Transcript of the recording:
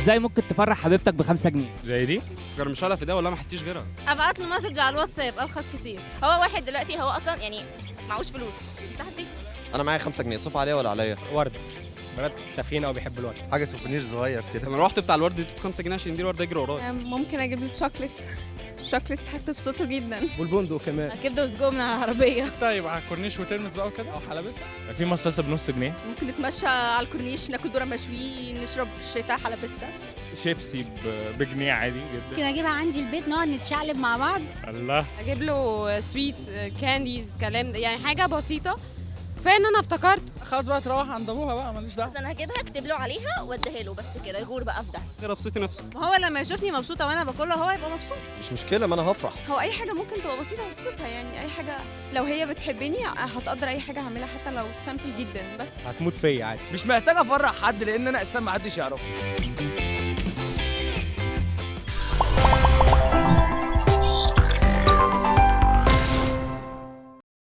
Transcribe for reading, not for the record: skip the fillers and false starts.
ازاي ممكن تفرح حبيبتك ب5 جنيه؟ زي دي جرمشالها في ده ولا ما حلتيش غيرها؟ ابعت له مسج على الواتساب ابخس كتير. هو واحد دلوقتي هو اصلا يعني معهوش فلوس صاحبي. انا معايا 5 جنيه، صف عليا ولا عليا؟ ورد، بنات تافهين قوي بيحبوا الورد. حاجه سوفينير صغير كده. انا رحت بتاع الورد اديته 5 جنيه عشان يدير ورده يجري ورايا. ممكن اجيب له شوكليت. الشوكليت هتبسطه جدا. والبندق كمان. كبده وسجق من على العربيه. طيب على الكورنيش وترمس بقى وكده او حلبسه. في مصاصه ب0.5 جنيه. ممكن نتمشى على الكورنيش، ناكل ذره مشوي، نشرب في الشتاء حلبسه. شيبسي بجنيه عادي ممكن جدا. اجيبها عندي البيت نقعد نتشقلب مع بعض. الله. اجيب له سويتس كانديز كلام يعني حاجه بسيطه. كفايه ان انا افتكرت. خلاص بقى تروح عند ابوها بقى ماليش دعوه. بس انا هجيبها اكتب له عليها واديها له بس كده يغور بقى في ده. غير ابسطي نفسك. هو لما يشوفني مبسوطه وانا باكلها هو يبقى مبسوط. مش مشكله، ما انا هفرح. هو اي حاجه ممكن تبقى بسيطه وابسطها، يعني اي حاجه لو هي بتحبني هتقدر اي حاجه هعملها حتى لو سامبل جدا. بس هتموت فيا عادي. مش محتاج افرح حد لان انا اساسا ما حدش يعرفني.